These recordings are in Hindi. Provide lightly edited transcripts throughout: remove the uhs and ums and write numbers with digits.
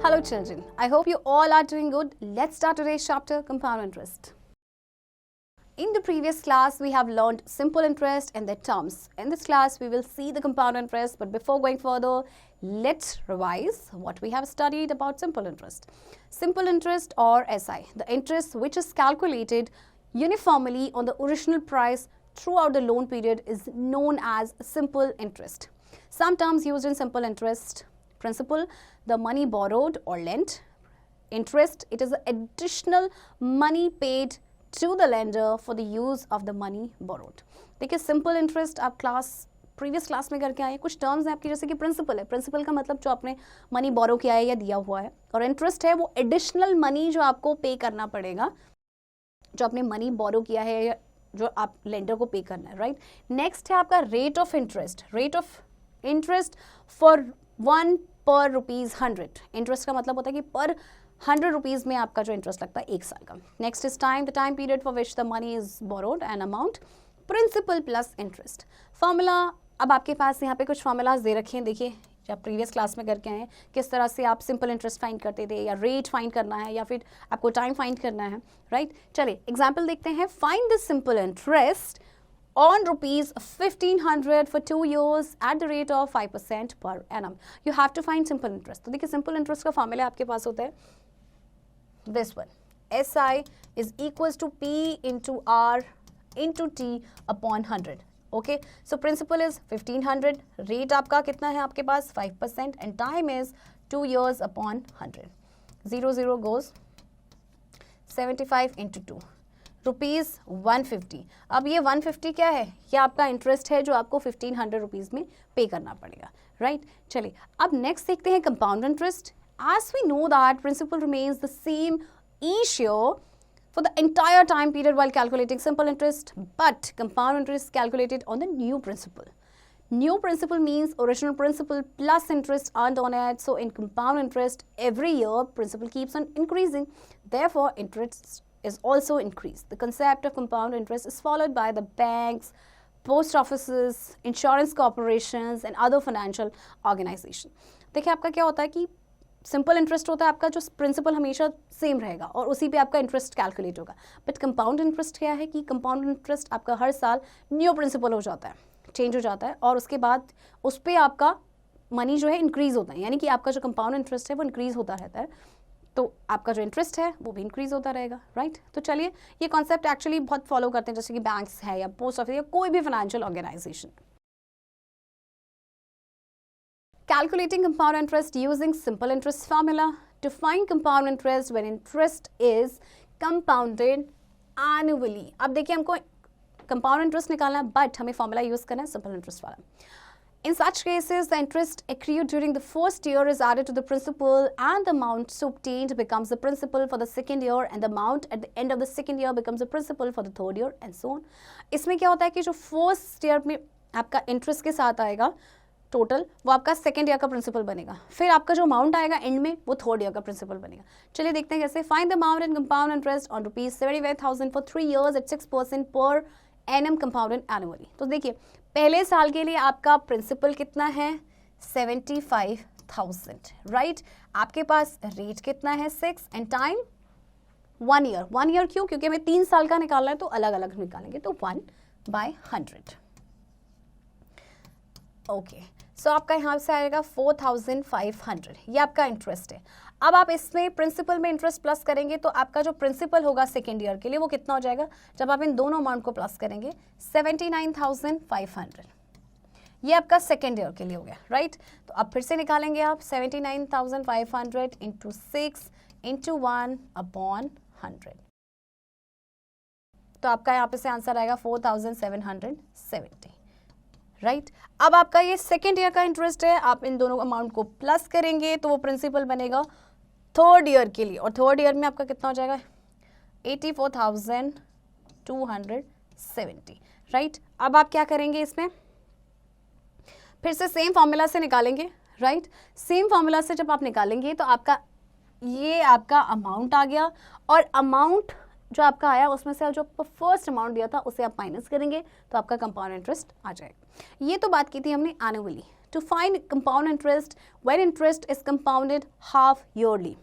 Hello children, I hope you all are doing good. Let's start today's chapter, compound interest. In the previous class, we have learned simple interest and their terms. In this class, we will see the compound interest, but before going further, let's revise what we have studied about simple interest. Simple interest or SI, the interest which is calculated uniformly on the original price throughout the loan period is known as simple interest. Some terms used in simple interest: principal, the money borrowed or lent; interest, it is additional money paid to the lender for the use of the money borrowed. देखिए सिंपल इंटरेस्ट आप प्रीवियस क्लास में करके आए हैं. कुछ टर्म्स हैं आपकी, जैसे कि प्रिंसिपल है. प्रिंसिपल का मतलब जो आपने मनी बोरो किया है या दिया हुआ है, और इंटरेस्ट है वो एडिशनल मनी जो आपको पे करना पड़ेगा, जो आपने मनी बोरो किया है या जो आप लेंडर को पे करना है. राइट. नेक्स्ट है आपका rate of interest. Rate of interest for 1 पर ₹100. इंटरेस्ट का मतलब होता है कि पर 100 रुपीज़ में आपका जो इंटरेस्ट लगता है 1 साल का. Next is time, the time period for which the money is borrowed and amount principal plus interest. Formula, अब आपके पास यहाँ पे कुछ फॉर्मूलाज दे रखे हैं. देखिए जो आप प्रीवियस क्लास में करके आए हैं, किस तरह से आप सिंपल इंटरेस्ट फाइंड करते थे, या रेट फाइंड करना है या फिर आपको टाइम फाइंड करना है. राइट. चलिए एग्जाम्पल देखते हैं. Find the simple interest on ₹1,500 for 2 years at the rate of 5% per annum. You have to find simple interest. तो देखिए सिंपल इंटरेस्ट का फॉर्मूला आपके पास होता है this one. SI is equals to P into R into T upon 100. Okay. So principal is 1,500. Rate आपका कितना है आपके पास 5% and time is 2 years upon 100. 0 goes 75 into 2. ₹150. अब ये 150 क्या है? ये आपका इंटरेस्ट है जो आपको 1,500 रुपीज़ में पे करना पड़ेगा. राइट. चलिए अब नेक्स्ट देखते हैं compound interest. As we know that principal remains the same each year for the entire time period while calculating simple interest, but compound interest is calculated on the new principal. New principal means original principal plus interest earned on it. So in compound interest, every year principal keeps on increasing. Therefore, interest is also increased. The concept of compound interest is followed by the banks, post offices, insurance corporations and other financial organizations. देखिए आपका क्या होता है कि सिंपल इंटरेस्ट होता है आपका जो प्रिंसिपल हमेशा सेम रहेगा और उसी पे आपका इंटरेस्ट कैलकुलेट होगा. बट कंपाउंड इंटरेस्ट क्या है कि कंपाउंड इंटरेस्ट आपका हर साल न्यू प्रिंसिपल हो जाता है, चेंज हो जाता है, और उसके बाद उस पर आपका मनी जो है इंक्रीज होता है. यानी कि आपका जो कंपाउंड इंटरेस्ट है वो इंक्रीज होता रहता है, तो आपका जो इंटरेस्ट है वो भी इंक्रीज होता रहेगा. राइट. तो चलिए ये कॉन्सेप्ट एक्चुअली बहुत फॉलो करते हैं, जैसे कि बैंक्स है या पोस्ट ऑफिस या कोई भी financial organization. Calculating compound interest using simple interest formula. To find compound interest when interest is compounded annually. अब देखिए हमको compound interest निकालना है, बट हमें फॉर्मूला यूज करना है simple interest वाला. In such cases, the interest accrued during the first year is added to the principal and the amount so obtained becomes the principal for the second year and the amount at the end of the second year becomes the principal for the third year and so on. इसमें क्या होता है कि जो फर्स्ट ईयर में आपका इंटरेस्ट के साथ आएगा टोटल, वो आपका सेकेंड ईयर का प्रिंसिपल बनेगा. फिर आपका जो अमाउंट आएगा एंड में वो थर्ड ईयर का प्रिंसिपल बनेगा. चलिए देखते हैं कैसे. Find the amount in compound interest on ₹75,000 for 3 years at 6% पर एनएम कंपाउंडेड एनुअली. तो देखिए पहले साल के लिए आपका प्रिंसिपल कितना है 75,000. राइट. आपके पास रेट कितना है 6 एंड टाइम 1 year. 1 year क्यों? क्योंकि हमें 3 साल का निकालना है तो अलग अलग निकालेंगे, तो 1/100. ओके. सो आपका यहाँ से आएगा 4,500. ये आपका इंटरेस्ट है. अब आप इसमें प्रिंसिपल में इंटरेस्ट प्लस करेंगे तो आपका जो प्रिंसिपल होगा सेकेंड ईयर के लिए वो कितना हो जाएगा जब आप इन दोनों अमाउंट को प्लस करेंगे 79,500. ये आपका सेकेंड ईयर के लिए हो गया. राइट. तो अब फिर से निकालेंगे आप 79,500 इंटू 6 इंटू 1/100. तो आपका यहाँ पे से आंसर आएगा 4,770. राइट. अब आपका ये सेकेंड ईयर का इंटरेस्ट है, आप इन दोनों अमाउंट को प्लस करेंगे तो वो प्रिंसिपल बनेगा थर्ड ईयर के लिए, और थर्ड ईयर में आपका कितना हो जाएगा 84,270. राइट. अब आप क्या करेंगे, इसमें फिर से सेम फॉर्मूला से निकालेंगे. राइट. सेम फॉर्मूला से जब आप निकालेंगे तो आपका ये आपका अमाउंट आ गया, और अमाउंट जो आपका आया उसमें से जो फर्स्ट अमाउंट दिया था उसे आप माइनस करेंगे तो आपका कंपाउंड इंटरेस्ट आ जाएगा. ये तो बात की थी हमने annually. to find compound interest when interest is compounded half yearly.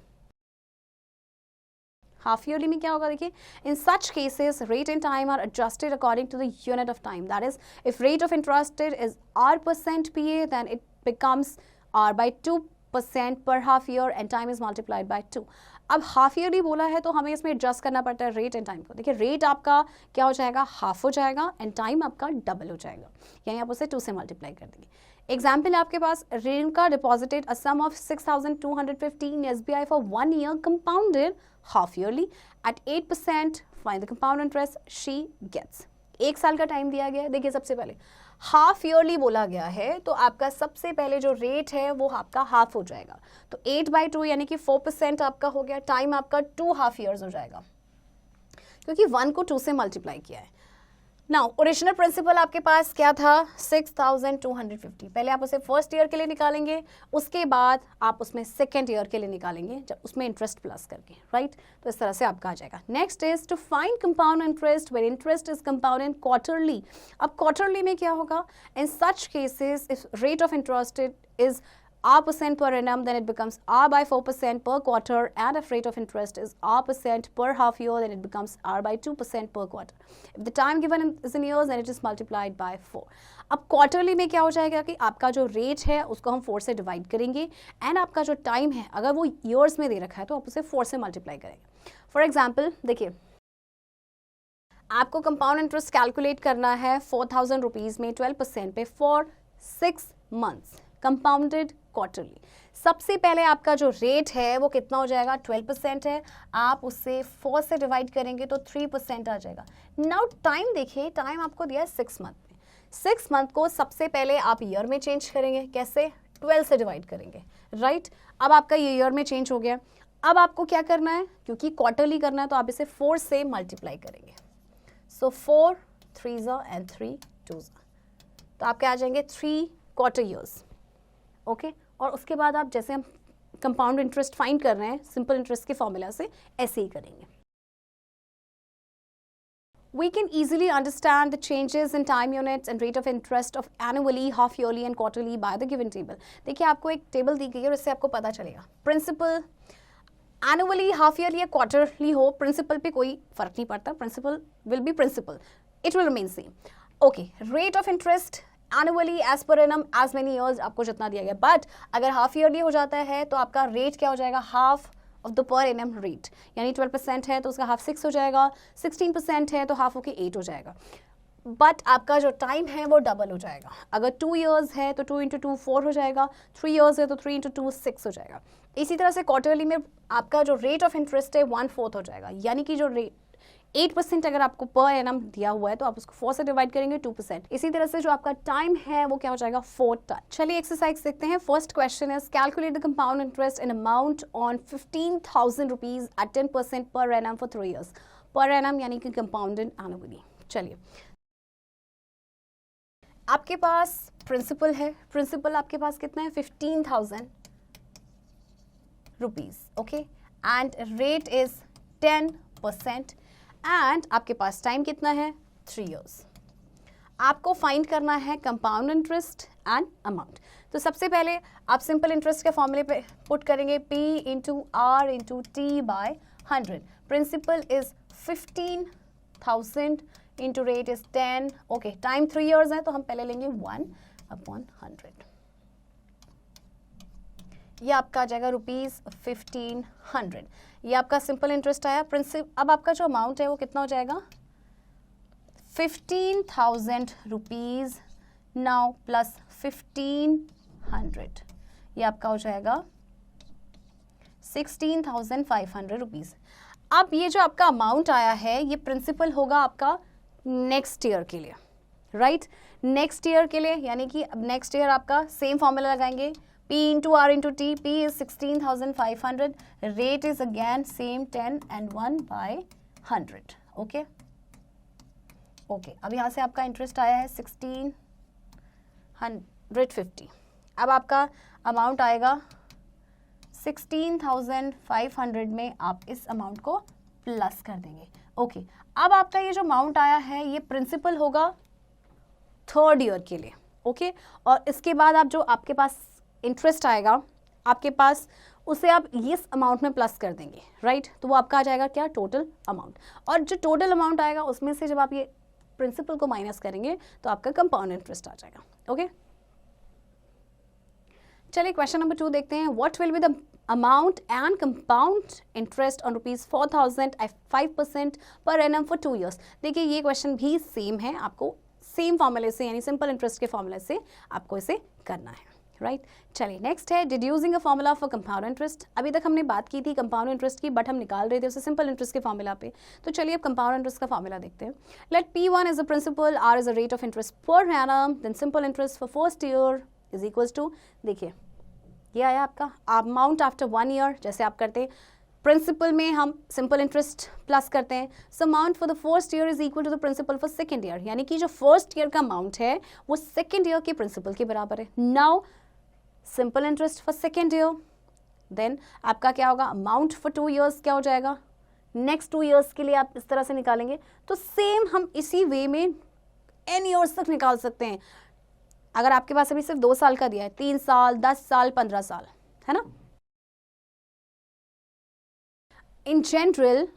Half yearly में क्या होगा देखिए, in such cases rate and time are adjusted according to the unit of time. That is if rate of interest is r% PA then it becomes r/2% per half year and time is multiplied by 2. अब हाफ ईयरली बोला है तो हमें इसमें एडजस्ट करना पड़ता है रेट एंड टाइम को. देखिए रेट आपका क्या हो जाएगा, हाफ हो जाएगा एंड टाइम आपका डबल हो जाएगा, यानी आप उसे 2 से मल्टीप्लाई कर देंगे. एग्जाम्पल है आपके पास, Renuka deposited a sum of 6,215 SBI for 1 year compounded half yearly at 8%. Find the compound interest she gets. 1 साल का टाइम दिया गया है. देखिए सबसे पहले हाफ ईयरली बोला गया है तो आपका सबसे पहले जो रेट है वो आपका हाफ हो जाएगा, तो 8/2 यानी कि 4% आपका हो गया. टाइम आपका 2 हाफ ईयर्स हो जाएगा क्योंकि 1 को 2 से मल्टीप्लाई किया है. नाउ ओरिजिनल प्रिंसिपल आपके पास क्या था, 6,250. पहले आप उसे फर्स्ट ईयर के लिए निकालेंगे, उसके बाद आप उसमें सेकेंड ईयर के लिए निकालेंगे जब उसमें इंटरेस्ट प्लस करके, राइट. तो इस तरह से आपका आ जाएगा. Next is to find compound interest when interest is compounded quarterly. अब क्वार्टरली में क्या होगा, in such cases if rate of interest is r% per annum, then it becomes r/4% per quarter, and if rate of interest is r% per half year, then it becomes r/2% per quarter. If the time given is in years, then it is multiplied by 4. अब क्वार्टरली में क्या हो जाएगा कि आपका जो रेट है उसको हम 4 से डिवाइड करेंगे एंड आपका जो टाइम है अगर वो ईयर्स में दे रखा है तो आप उसे 4 से मल्टीप्लाई करेंगे. फॉर एग्जाम्पल देखिए, आपको कंपाउंड इंटरेस्ट कैलकुलेट करना है 4,000 रुपीज़ में 12% पे फॉर 6 months कंपाउंडेड क्वार्टरली. सबसे पहले आपका जो रेट है वो कितना हो जाएगा, 12% है. आप उससे 4 से डिवाइड करेंगे तो 3% आ जाएगा. नाउ टाइम देखिए, टाइम आपको दिया है 6 मंथ में. 6 मंथ को सबसे पहले आप ईयर में चेंज करेंगे. कैसे, 12 से डिवाइड करेंगे, राइट. अब आपका ये ईयर में चेंज हो गया. अब आपको क्या करना है, क्योंकि क्वार्टरली करना है तो आप इसे 4 से मल्टीप्लाई करेंगे. सो 4 3s and 3 2s, तो आपके आ जाएंगे 3 क्वार्टर ईयर्स. ओके और उसके बाद आप जैसे हम कंपाउंड इंटरेस्ट फाइंड कर रहे हैं सिंपल इंटरेस्ट के फॉर्मूला से, ऐसे ही करेंगे. We can easily understand the changes in time units and rate of interest of annually, half yearly and quarterly by the given table. देखिए आपको एक टेबल दी गई है और इससे आपको पता चलेगा. प्रिंसिपल एनुअली, हाफ ईयरली या क्वार्टरली हो, प्रिंसिपल पे कोई फर्क नहीं पड़ता. Principal will be principal, it will remain same. Okay, rate of interest annually as per annum as many years, आपको जितना दिया गया. बट अगर हाफ ईयरली हो जाता है तो आपका रेट क्या हो जाएगा, half of the per annum rate. यानी 12% है तो उसका हाफ 6 हो जाएगा, 16% है तो हाफ होके 8 हो जाएगा. बट आपका जो टाइम है वो डबल हो जाएगा. अगर 2 years है तो 2 × 2 4 हो जाएगा, 3 years है तो 3 × 2 6 हो जाएगा. इसी तरह से क्वार्टरली में आपका जो रेट ऑफ इंटरेस्ट है 1/4 हो जाएगा. यानी कि जो रेट 8% अगर आपको पर एनम दिया हुआ है तो आप उसको 4 से डिवाइड करेंगे 2%. इसी तरह से जो आपका टाइम है वो क्या हो जाएगा, 4 टाइम. चलिए एक्सरसाइज देखते हैं. First question is calculate the compound interest in amount on 15,000 rupees at 10% per annum for 3 years. Per annum यानी कि कंपाउंडेड एनुअली. चलिए आपके पास प्रिंसिपल है. प्रिंसिपल आपके पास कितना है, 15,000 rupees. Okay and rate is 10% and आपके पास टाइम कितना है, 3 years. आपको फाइंड करना है कंपाउंड इंटरेस्ट एंड अमाउंट. तो सबसे पहले आप सिंपल इंटरेस्ट के फॉर्मूले पे पुट करेंगे P × R × T/100. Principal is 15,000 into rate is 10. Okay time 3 years है तो हम पहले लेंगे 1/100. ये आपका आ जाएगा ₹1500. ये आपका सिंपल इंटरेस्ट आया. अब आपका जो अमाउंट है वो कितना हो जाएगा, 15,000 रुपीज नाउ प्लस 1500. ये आपका हो जाएगा 16,500 रुपीज. अब ये जो आपका अमाउंट आया है ये प्रिंसिपल होगा आपका नेक्स्ट ईयर के लिए, राइट. नेक्स्ट ईयर के लिए यानी कि अब नेक्स्ट ईयर आपका सेम फॉर्मूला लगाएंगे. P × R × T. P is 16,500. Rate is again same 10 and 1/100. Okay. Okay. अब यहाँ से आपका इंटरेस्ट आया है 1650. अब आपका अमाउंट आएगा 16,500 में आप इस अमाउंट को प्लस कर देंगे. ओके अब आपका ये जो अमाउंट आया है ये प्रिंसिपल होगा 3rd ईयर के लिए. ओके और इसके बाद आप जो आपके पास इंटरेस्ट आएगा आपके पास उसे आप इस अमाउंट में प्लस कर देंगे, राइट? तो वो आपका आ जाएगा क्या? Total amount. और जो टोटल अमाउंट आएगा उसमें से जब आप ये प्रिंसिपल को माइनस करेंगे तो आपका कंपाउंड इंटरेस्ट आ जाएगा। ओके चलिए क्वेश्चन नंबर 2 देखते हैं। What will be the amount and compound interest on ₹4,000 at 5% पर एनम फॉर 2 years। देखिए ये क्वेश्चन भी सेम है, आपको सेम फॉर्मूले से यानी सिंपल इंटरेस्ट के फॉर्मूले से आपको इसे करना है, राइट? चलिए नेक्स्ट है deducing a formula for compound interest. अभी तक हमने बात की थी कंपाउंड इंटरेस्ट की, बट हम निकाल रहे थे उसे सिंपल इंटरेस्ट के फॉर्मूला पे। तो चलिए अब कंपाउंड इंटरेस्ट का फॉर्मूला देखते हैं। Let P1 is the principal, R is the rate of interest per annum, then simple interest for first year is equals to, देखिए ये आया आपका अमाउंट आफ्टर 1 year। जैसे आप करते हैं प्रिंसिपल में हम सिंपल इंटरेस्ट प्लस करते हैं, so amount for the first year is equal to the principal for second year, यानी कि जो फर्स्ट ईयर का अमाउंट है वो सेकंड ईयर के प्रिंसिपल के बराबर है। Now simple interest for second year, then आपका क्या होगा? अमाउंट फॉर 2 years क्या हो जाएगा? नेक्स्ट 2 years के लिए आप इस तरह से निकालेंगे। तो सेम हम इसी वे में n years तक निकाल सकते हैं। अगर आपके पास अभी सिर्फ 2 साल का दिया है, 3 साल, 10 साल, 15 साल, है ना? In general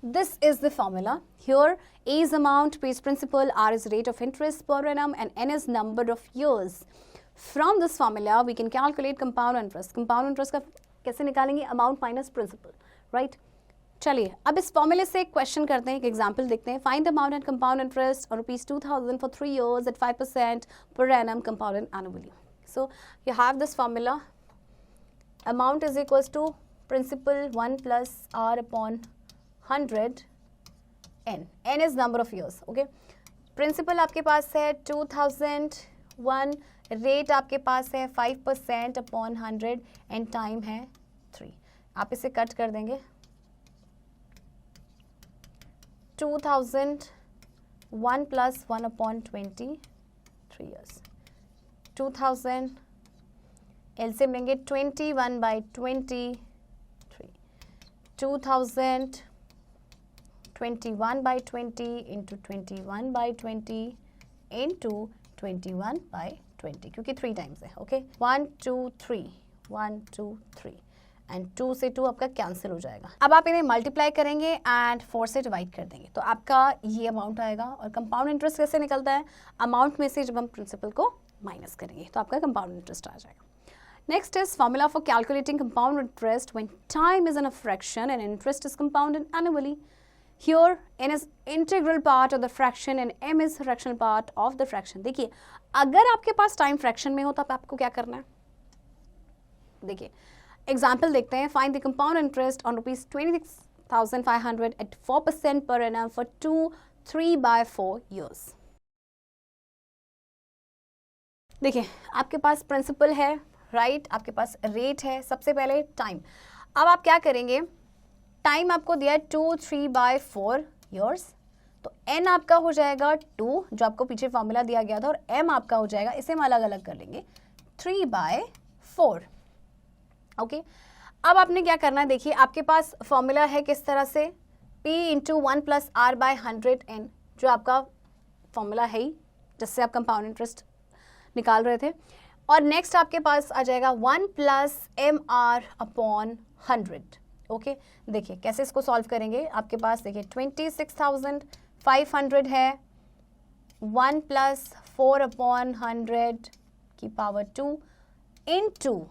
this is the formula. Here A is amount, P is principal, R is rate of interest per annum and N is number of years. From this formula we can calculate compound interest. Compound interest का कैसे निकालेंगे? Amount minus principal, right? चलिए अब इस फॉर्मूले से एक क्वेश्चन करते हैं, एक एग्जांपल देखते हैं। Find the amount and compound interest on ₹2,000 for 3 years at 5% per annum compounded annually. So you have this formula. Amount is equals to principal 1 plus R upon 100 n. N is number of years. Okay. Principal आपके पास है 2001, रेट आपके पास है 5% अपॉन 100 एंड टाइम है 3। आप इसे कट कर देंगे। 2001 plus 1 upon 20, 3 years. 2000 एलसीएम लेंगे 21 by 23, 2000 21 by 20 into 21 by 20 into 21 by 20, क्योंकि 3 टाइम्स है। ओके 1 2 3 1 2 3 एंड 2 से 2 आपका कैंसिल हो जाएगा। अब आप इन्हें मल्टीप्लाई करेंगे एंड 4 से डिवाइड कर देंगे तो आपका ये अमाउंट आएगा। और कंपाउंड इंटरेस्ट कैसे निकलता है? अमाउंट में से जब हम प्रिंसिपल को माइनस करेंगे तो आपका कंपाउंड इंटरेस्ट आ जाएगा। Next is formula for calculating compound interest when time is in a fraction and interest is compounded annually. Here n is integral part of the fraction and m is fractional part of the fraction. देखिए अगर आपके पास टाइम फ्रैक्शन में हो तो आपको क्या करना है? देखिए एग्जाम्पल देखते हैं। Find the compound interest on ₹26,500 at 4% per annum for 2 3 by 4 years. देखिए आपके पास प्रिंसिपल है, राइट, आपके पास रेट है, सबसे पहले टाइम। अब आप क्या करेंगे? टाइम आपको दिया है 2 3 by 4 years, तो n आपका हो जाएगा 2 जो आपको पीछे फॉर्मूला दिया गया था और m आपका हो जाएगा, इसे हम अलग अलग कर लेंगे 3 by 4। ओके अब आपने क्या करना है? देखिए आपके पास फॉर्मूला है किस तरह से, p into 1 plus r by 100n जो आपका फॉर्मूला है ही जिससे आप कंपाउंड इंटरेस्ट निकाल रहे थे। और नेक्स्ट आपके पास आ जाएगा 1 plus M R upon 100। Okay देखिए कैसे इसको सॉल्व करेंगे। आपके पास देखिए 26,500 है, 1 प्लस 4 अपॉन 100 की power 2 into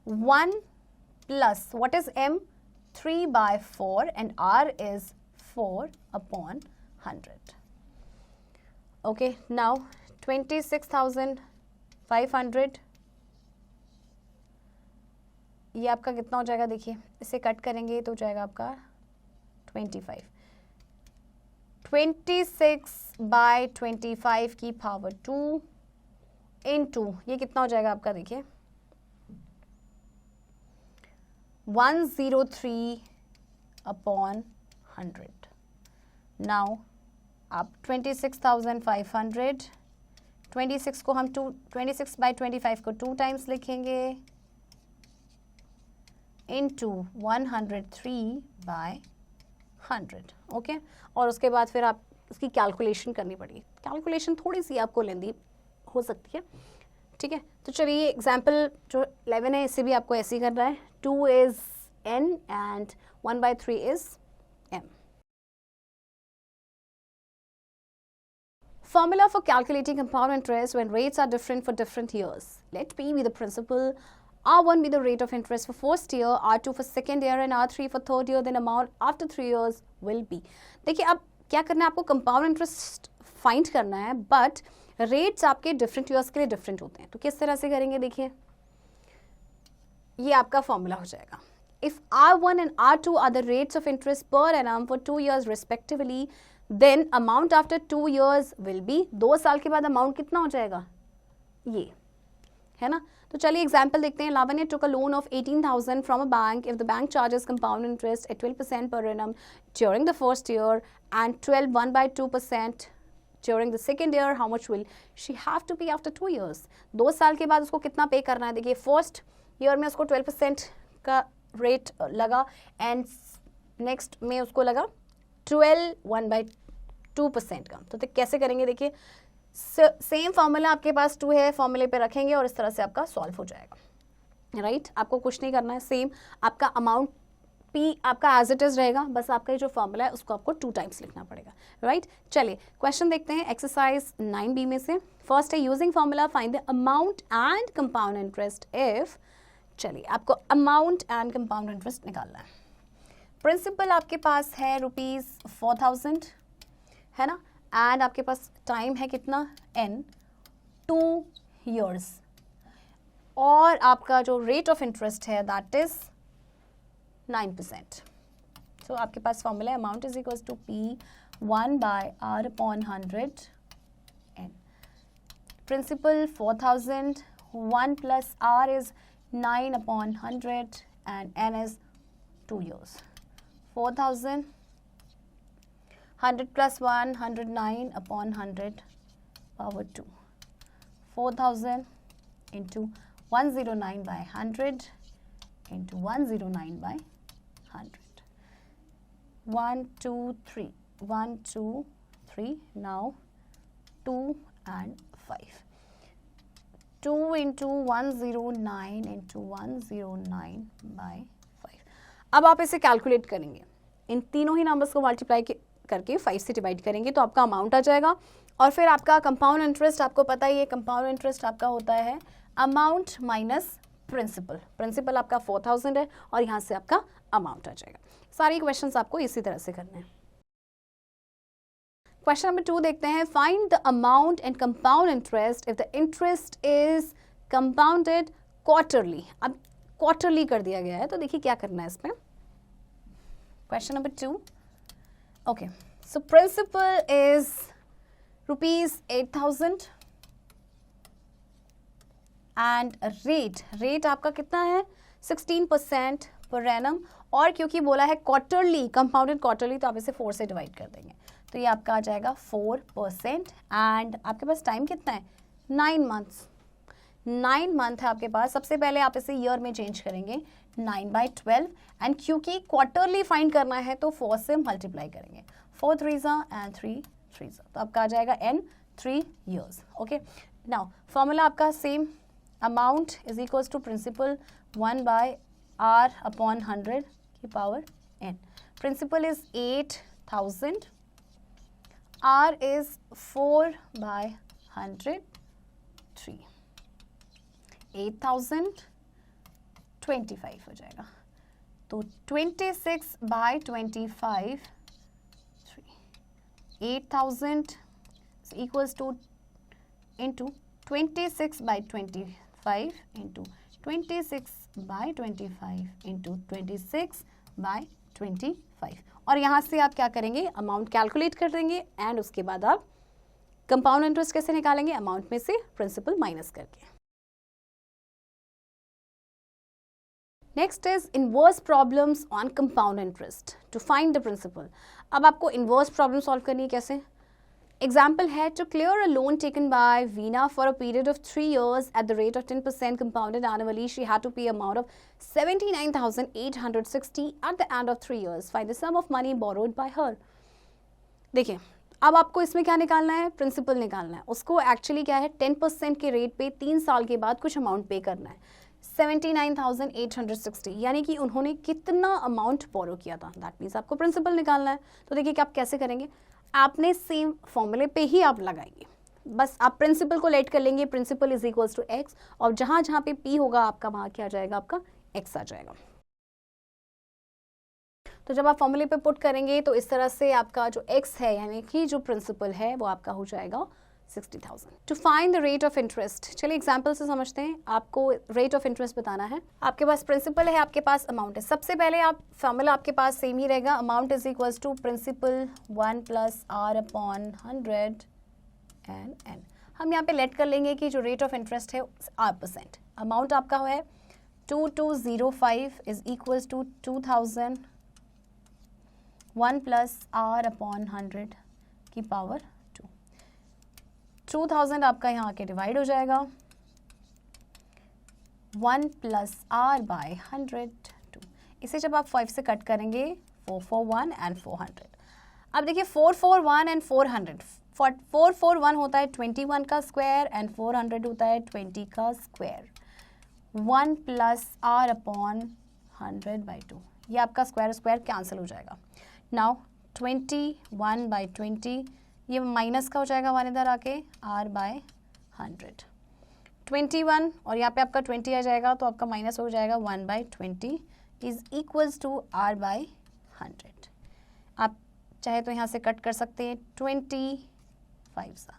1 plus what is m 3 by 4 and r is 4 upon 100. Okay, now 26,500 ये आपका कितना हो जाएगा? देखिए इसे कट करेंगे तो हो जाएगा आपका 25। 26 by 25 की पावर 2 इंटू ये कितना हो जाएगा आपका? देखिए 103 अपॉन 100। नाउ आप 26,500 26 को हम 26 by 25 को 2 टाइम्स लिखेंगे इंटू 103 by 100। ओके और उसके बाद फिर आप इसकी कैलकुलेशन करनी पड़ेगी। कैलकुलेशन थोड़ी सी आपको लेंदी हो सकती है, ठीक है। तो चलिए एग्जाम्पल जो 11 है इसे भी आपको ऐसे ही करना है, 2 is n and 1/3 is m. Formula for calculating compound interest when rates are different for different years. Let P be the principal, R1 be the rate of interest for first year, R2 for second year and R3 for third year, then amount after 3 years will be. देखिए अब क्या करना है आपको, कंपाउंड इंटरेस्ट फाइंड करना है, बट रेट्स आपके डिफरेंट ईयर्स के लिए डिफरेंट होते हैं। तो किस तरह से करेंगे, देखिए ये आपका फॉर्मूला हो जाएगा। If R1 and R2 are the rates of interest per annum for 2 years respectively, then amount after 2 years will be, 2 साल के बाद अमाउंट कितना हो जाएगा, ये है ना। तो चलिए एग्जाम्पल देखते हैं। लावण्य took a loan of 18,000 from a bank. If the bank charges compound interest at 12% per annum during the first year and 1/2% during the second year, how much will she have to pay after 2 years? 2 साल के बाद उसको कितना पे करना है, देखिए फर्स्ट ईयर में उसको 12% का रेट लगा एंड नेक्स्ट में उसको लगा 1/2% का। तो कैसे करेंगे, देखिए सेम फॉर्मूला आपके पास 2 है, फॉर्मूले पे रखेंगे और इस तरह से आपका सॉल्व हो जाएगा, राइट। आपको कुछ नहीं करना है, सेम आपका अमाउंट P आपका एज इट इज रहेगा, बस आपका जो फॉर्मूला है उसको आपको 2 टाइम्स लिखना पड़ेगा, राइट। चलिए क्वेश्चन देखते हैं एक्सरसाइज 9B में से। फर्स्ट है using formula find the amount and compound interest if, चलिए आपको अमाउंट एंड कंपाउंड इंटरेस्ट निकालना है। प्रिंसिपल आपके पास है ₹4,000 है ना, एंड आपके पास टाइम है कितना n, 2 years, और आपका जो रेट ऑफ इंटरेस्ट है दैट इज 9%। सो आपके पास फॉर्मूला है amount is equals to P1/R/100 n। Principal 4,000, 1 plus R is 9/100 and n is 2 years. 4,000, 100 plus 1, 109/100 power 2. 4,000 into 109/100 into 109/100. 1, 2, 3. 1, 2, 3. Now 2 and 5. 2 into 109 into 109/5. अब आप इसे कैलकुलेट करेंगे, इन तीनों ही नंबर्स को मल्टीप्लाई करके 5 से डिवाइड करेंगे तो आपका अमाउंट आ जाएगा। और फिर आपका कंपाउंड इंटरेस्ट, आपको पता ही है कंपाउंड इंटरेस्ट आपका होता है अमाउंट माइनस प्रिंसिपल। प्रिंसिपल आपका 4,000 है और यहाँ से आपका अमाउंट आ जाएगा। सारी क्वेश्चंस आपको इसी तरह से करने हैं। क्वेश्चन नंबर 2 देखते हैं। Find the amount and compound interest if the interest is compounded quarterly. अब क्वार्टरली कर दिया गया है तो देखिए क्या करना है इसमें। Question number 2, okay, so principal is ₹8,000 and rate आपका कितना है 16% पर एनम, और क्योंकि बोला है क्वार्टरली, कंपाउंडेड क्वार्टरली, तो आप इसे 4 से डिवाइड कर देंगे तो ये आपका आ जाएगा 4%। एंड आपके पास टाइम कितना है 9 मंथ्स। 9 मंथ है आपके पास। सबसे पहले आप इसे ईयर में चेंज करेंगे 9/12 एंड क्योंकि क्वार्टरली फाइंड करना है तो 4 से मल्टीप्लाई करेंगे, 4 3s एंड 3 3s, तो आपका आ जाएगा n 3 years। Okay, now formula आपका same, amount is equals to principal 1/R/100 की power n। Principal is 8,000, R is 4/100, 3, 8,025 हो जाएगा, तो 26/25, 3, 8,000 equals to into 26/25 into 26/25 into 26/25, और यहाँ से आप क्या करेंगे अमाउंट कैलकुलेट कर देंगे एंड उसके बाद आप कंपाउंड इंटरेस्ट कैसे निकालेंगे, अमाउंट में से प्रिंसिपल माइनस करके। Next is inverse problems on compound interest to find the principal. अब आपको इनवर्स प्रॉब्लम सॉल्व करनी है, कैसे। एग्जाम्पल है to clear a loan taken by Veena for a period of 3 years at the rate of 10% compounded annually. She had to pay amount of 79,860 at the end of 3 years. Find the sum of money borrowed by her. देखिए अब आपको इसमें क्या निकालना है, प्रिंसिपल निकालना है। उसको एक्चुअली क्या है 10% के रेट पे 3 साल के बाद कुछ अमाउंट पे करना है, 79,860, यानी कि उन्होंने कितना अमाउंट बोरो किया था, दैट मीन्स आपको प्रिंसिपल निकालना है। तो देखिए कि आप कैसे करेंगे, आपने सेम फॉर्मूले पे ही आप लगाएंगे, बस आप प्रिंसिपल को लेट कर लेंगे, principal is equals to X, और जहाँ जहाँ पे पी होगा आपका वहाँ क्या आ जाएगा, आपका एक्स आ जाएगा। तो जब आप फॉर्मूले पे पुट करेंगे तो इस तरह से आपका जो x है यानी कि जो प्रिंसिपल है वो आपका हो जाएगा 60,000। To find the rate of interest, चलिए एग्जांपल से समझते हैं। आपको रेट ऑफ इंटरेस्ट बताना है, आपके पास प्रिंसिपल है, आपके पास अमाउंट है। सबसे पहले आप फॉर्मूला आपके पास सेम ही रहेगा, amount is equals to principal 1 + r/100 and n। हम यहाँ पे लेट कर लेंगे कि जो रेट ऑफ इंटरेस्ट है r%। अमाउंट आपका है 2205 इज इक्वल्स टू 2000 1 + r/100 की पावर 2। 2000 आपका यहाँ आके डिवाइड हो जाएगा, 1 + r/100 2। इसे जब आप 5 से कट करेंगे 441 एंड 400। अब देखिए 441 एंड 400, 441 होता है 21 का स्क्वायर एंड 400 होता है 20 का स्क्वायर। 1 + r/100/2, ये आपका स्क्वायर स्क्वायर कैंसिल हो जाएगा। नाउ 21/20, ये माइनस का हो जाएगा 1 इधर आके, r/100। 21 और यहाँ पे आपका 20 आ जाएगा तो आपका माइनस हो जाएगा 1/20 इज इक्वल्स टू r/100। आप चाहे तो यहाँ से कट कर सकते हैं 25 सा,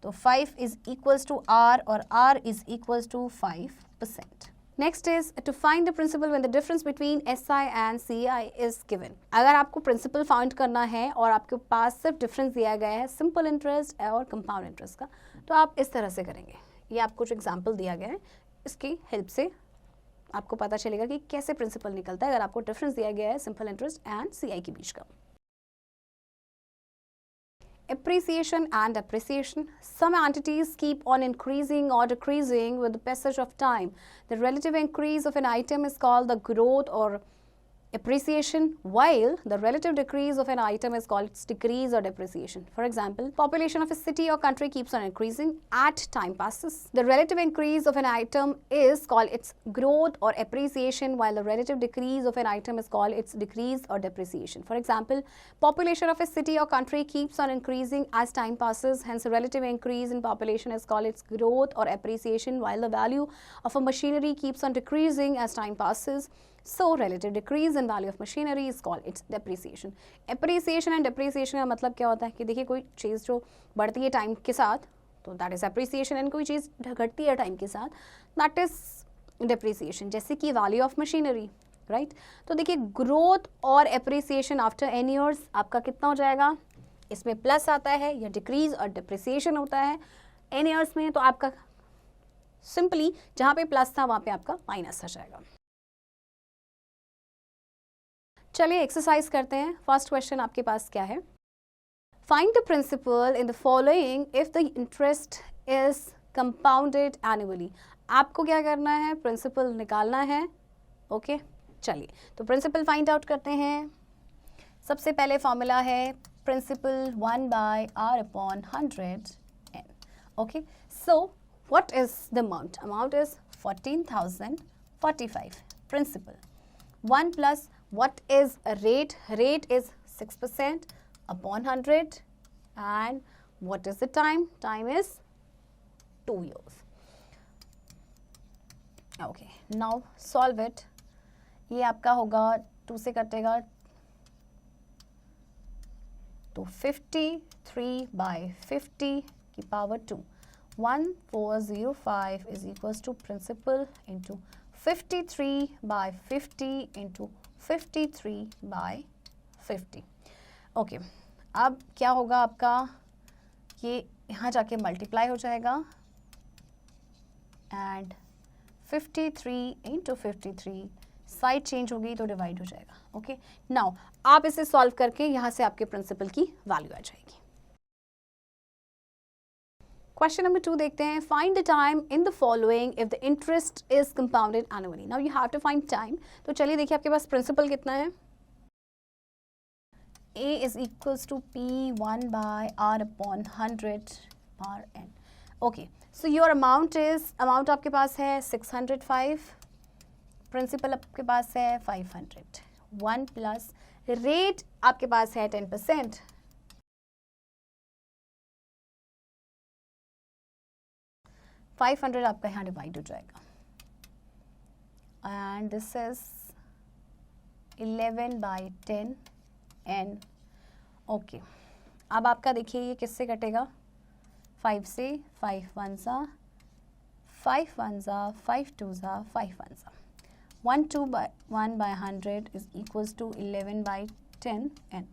तो 5 इज इक्वल्स टू r और r is equals to 5%। Next is to find the principal when the difference between SI and CI is given. अगर आपको प्रिंसिपल फाइंड करना है और आपके पास सिर्फ डिफरेंस दिया गया है सिंपल इंटरेस्ट और कंपाउंड इंटरेस्ट का, तो आप इस तरह से करेंगे। ये आपको जो एग्जांपल दिया गया है इसकी हेल्प से आपको पता चलेगा कि कैसे प्रिंसिपल निकलता है अगर आपको डिफरेंस दिया गया है सिंपल इंटरेस्ट एंड CI के बीच का। Appreciation and depreciation. Some entities keep on increasing or decreasing with the passage of time. The relative increase of an item is called the growth or appreciation, while the relative decrease of an item is called its decrease or depreciation. For example, population of a city or country keeps on increasing at time passes. The relative increase of an item is called its growth or appreciation, while the relative decrease of an item is called its decrease or depreciation. For example, population of a city or country keeps on increasing as time passes, hence the relative increase in population is called its growth or appreciation, while the value of a machinery keeps on decreasing as time passes. So relative decrease in value of machinery is called its depreciation. Appreciation and depreciation का मतलब क्या होता है कि देखिए कोई चीज़ जो बढ़ती है टाइम के साथ तो दैट इज appreciation, एंड कोई चीज़ घटती है टाइम के साथ दैट इज depreciation, जैसे कि वैल्यू ऑफ मशीनरी, राइट। तो देखिए ग्रोथ और एप्रिसिएशन आफ्टर n ईयर्स आपका कितना हो जाएगा, इसमें प्लस आता है या डिक्रीज और डिप्रिसिएशन होता है n ईयर्स में, तो आपका सिंपली जहाँ पे प्लस था वहाँ पे आपका माइनस आ जाएगा। चलिए एक्सरसाइज करते हैं। फर्स्ट क्वेश्चन आपके पास क्या है, find the principal in the following if the interest is compounded annually. आपको क्या करना है, प्रिंसिपल निकालना है। ओके चलिए तो प्रिंसिपल फाइंड आउट करते हैं। सबसे पहले फॉर्मूला है principal 1/r/100 n। Okay so what is the amount, amount is 14,045। Principal 1 plus what is a rate, rate is 6% upon 100, and what is the time, time is 2 years. Okay, now solve it. ये आपका होगा 2 से कटेगा तो 53/50 की power 2, 1405 is equals to principal into 53/50 into 53/50। Okay अब क्या होगा आपका, ये यहाँ जाके मल्टीप्लाई हो जाएगा एंड 53 into 53 साइड चेंज होगी तो डिवाइड हो जाएगा। ओके नाउ आप इसे सॉल्व करके यहाँ से आपके प्रिंसिपल की वैल्यू आ जाएगी। क्वेश्चन नंबर 2 देखते हैं। Find the time in the following if the interest is compounded annually. Now you have to find time. तो चलिए देखिए आपके पास प्रिंसिपल कितना है, A is equals to P1/R/100 par n. Okay, so your amount आपके पास है 605, प्रिंसिपल आपके पास है 500, 1 प्लस रेट आपके पास है 10%, $500 आपका यहाँ डिवाइड हो जाएगा and this is 11/10 n. Okay, अब आपका देखिए ये किससे कटेगा, 5 से, 5 1 सा 5 1 सा 5 2 सा 5 1 सा 1/100 is equals to 11/10 n.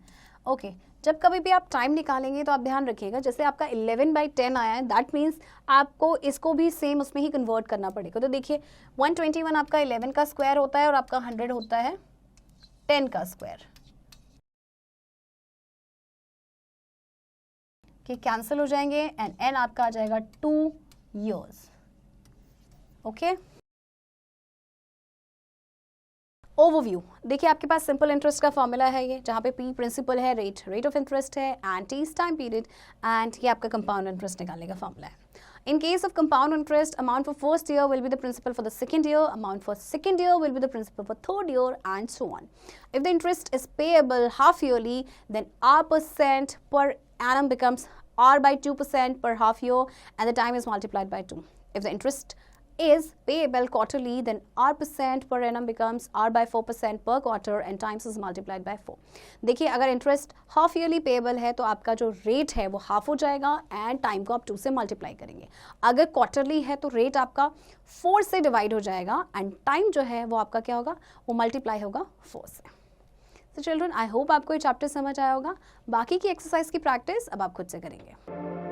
Okay, जब कभी भी आप टाइम निकालेंगे तो आप ध्यान रखिएगा, जैसे आपका 11/10 आया है दैट मीन्स आपको इसको भी सेम उसमें ही कन्वर्ट करना पड़ेगा. तो देखिए 121 आपका 11 का स्क्वायर होता है और आपका 100 होता है 10 का स्क्वायर. कि कैंसिल हो जाएंगे एंड n आपका आ जाएगा 2 years. ओके, ओवरव्यू देखिए आपके पास सिंपल इंटरेस्ट का फॉर्मूला है ये, जहाँ पे P प्रिंसिपल है, रेट ऑफ इंटरेस्ट है and T is time period and ये आपका कंपाउंड इंटरेस्ट निकालने का फॉर्मूला है. In case of compound interest, amount for first year will be the principal for the second year, amount for second year will be the principal for third year, and so on. If the interest is payable half yearly, then R% per annum becomes R/2% per half year, and the time is multiplied by 2. If the interest is payable quarterly, then R% per annum becomes R/4% per quarter, and times is multiplied by 4. देखिए अगर इंटरेस्ट हाफ ईयरली पेएबल है तो आपका जो रेट है वो हाफ हो जाएगा एंड टाइम को आप 2 से मल्टीप्लाई करेंगे. अगर क्वार्टरली है तो रेट आपका 4 से डिवाइड हो जाएगा एंड टाइम जो है वो आपका क्या होगा, वो मल्टीप्लाई होगा 4 से. तो चिल्ड्रन आई होप आपको ये चैप्टर समझ आया होगा. बाकी की एक्सरसाइज की प्रैक्टिस अब आप खुद से करेंगे.